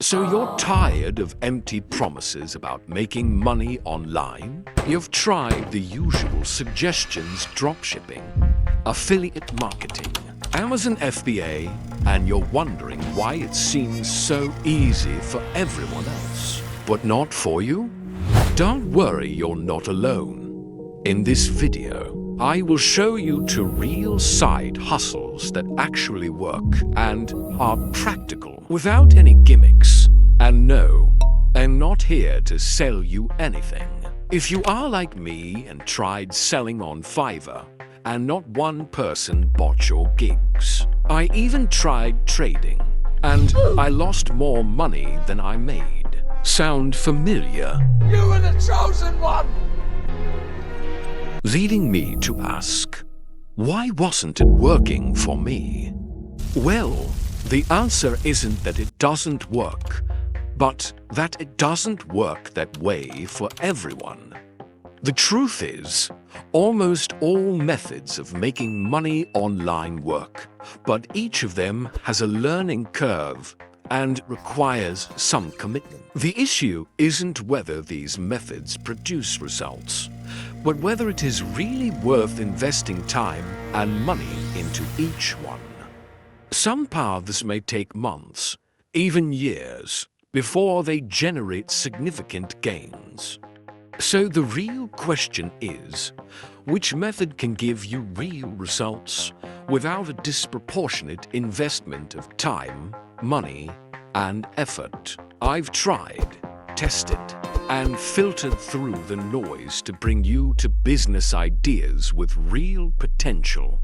So you're tired of empty promises about making money online? You've tried the usual suggestions: dropshipping, affiliate marketing, Amazon FBA, and you're wondering why it seems so easy for everyone else, but not for you? Don't worry, you're not alone. In this video, I will show you two real side hustles that actually work and are practical without any gimmicks. And no, I'm not here to sell you anything. If you are like me and tried selling on Fiverr and not one person bought your gigs, I even tried trading and I lost more money than I made. Sound familiar? You were the chosen one! Leading me to ask, why wasn't it working for me? Well, the answer isn't that it doesn't work, but that it doesn't work that way for everyone. The truth is, almost all methods of making money online work, but each of them has a learning curve and requires some commitment. The issue isn't whether these methods produce results, but whether it is really worth investing time and money into each one. Some paths may take months, even years, before they generate significant gains. So the real question is, which method can give you real results without a disproportionate investment of time, money, and effort? I've tried, tested, and filtered through the noise to bring you to business ideas with real potential.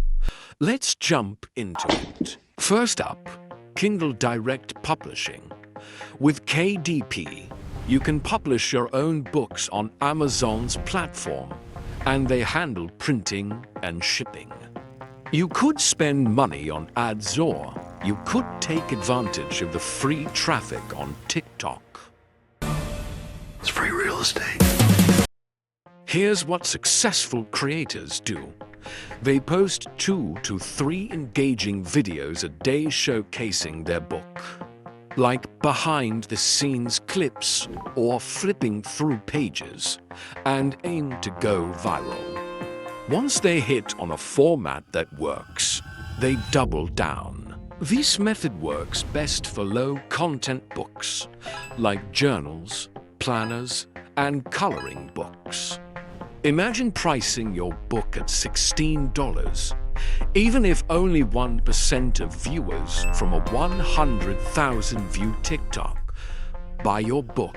Let's jump into it. First up, Kindle Direct Publishing. With KDP, you can publish your own books on Amazon's platform, and they handle printing and shipping. You could spend money on ads, or you could take advantage of the free traffic on TikTok. It's free real estate. Here's what successful creators do. They post 2 to 3 engaging videos a day showcasing their book, like behind-the-scenes clips or flipping through pages, and aim to go viral. Once they hit on a format that works, they double down. This method works best for low-content books, like journals, planners, and coloring books. Imagine pricing your book at $16. Even if only 1% of viewers from a 100,000 view TikTok buy your book,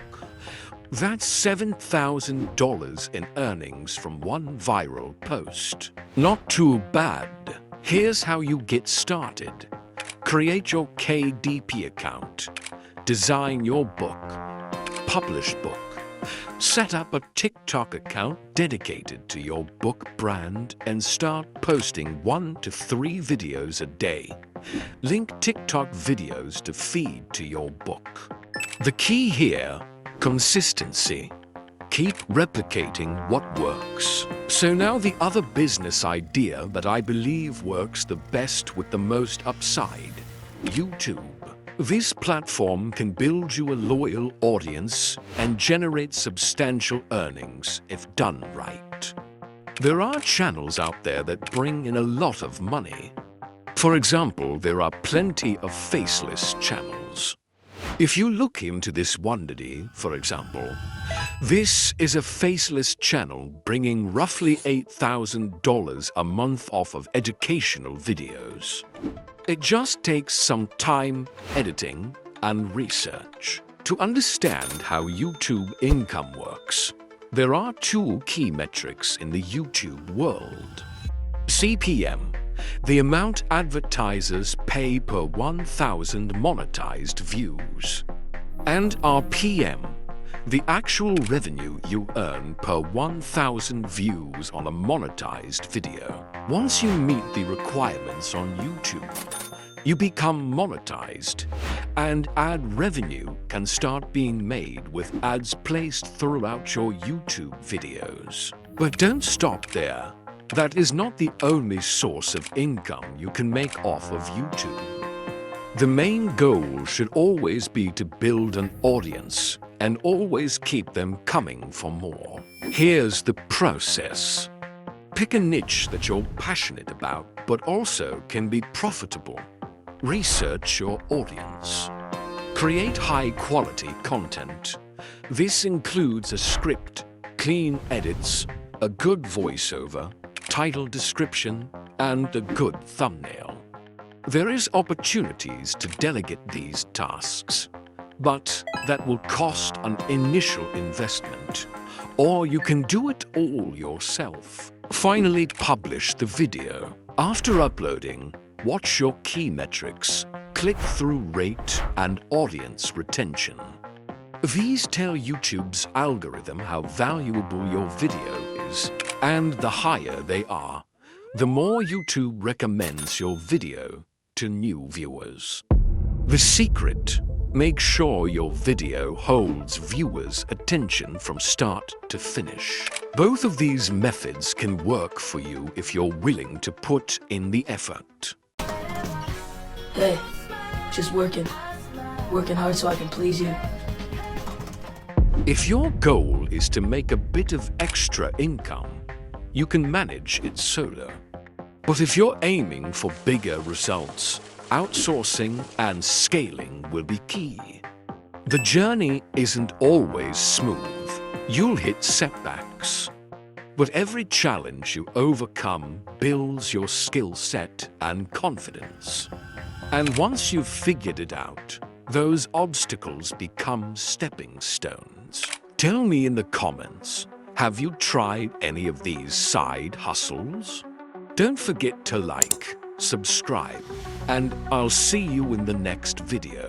that's $7,000 in earnings from one viral post. Not too bad. Here's how you get started. Create your KDP account. Design your book. Publish book. Set up a TikTok account dedicated to your book brand and start posting 1 to 3 videos a day. Link TikTok videos to feed to your book. The key here, consistency. Keep replicating what works. So now the other business idea that I believe works the best with the most upside, YouTube. This platform can build you a loyal audience and generate substantial earnings if done right. There are channels out there that bring in a lot of money. For example, there are plenty of faceless channels. If you look into this Wonderdy, for example, this is a faceless channel bringing roughly $8,000 a month off of educational videos. It just takes some time, editing, and research. To understand how YouTube income works, there are 2 key metrics in the YouTube world. CPM, the amount advertisers pay per 1,000 monetized views, and RPM, the actual revenue you earn per 1,000 views on a monetized video. Once you meet the requirements on YouTube, you become monetized, and ad revenue can start being made with ads placed throughout your YouTube videos. But don't stop there. That is not the only source of income you can make off of YouTube. The main goal should always be to build an audience and always keep them coming for more. Here's the process. Pick a niche that you're passionate about, but also can be profitable. Research your audience. Create high-quality content. This includes a script, clean edits, a good voiceover, title description, and a good thumbnail. There is opportunities to delegate these tasks, but that will cost an initial investment, or you can do it all yourself. Finally, publish the video. After uploading, watch your key metrics, click-through rate, and audience retention. These tell YouTube's algorithm how valuable your video is, and the higher they are, the more YouTube recommends your video to new viewers. The secret: make sure your video holds viewers' attention from start to finish. Both of these methods can work for you if you're willing to put in the effort. Hey, just working hard so I can please you. If your goal is to make a bit of extra income, you can manage it solo. But if you're aiming for bigger results, outsourcing and scaling will be key. The journey isn't always smooth. You'll hit setbacks. But every challenge you overcome builds your skill set and confidence. And once you've figured it out, those obstacles become stepping stones. Tell me in the comments, have you tried any of these side hustles? Don't forget to like, subscribe, and I'll see you in the next video.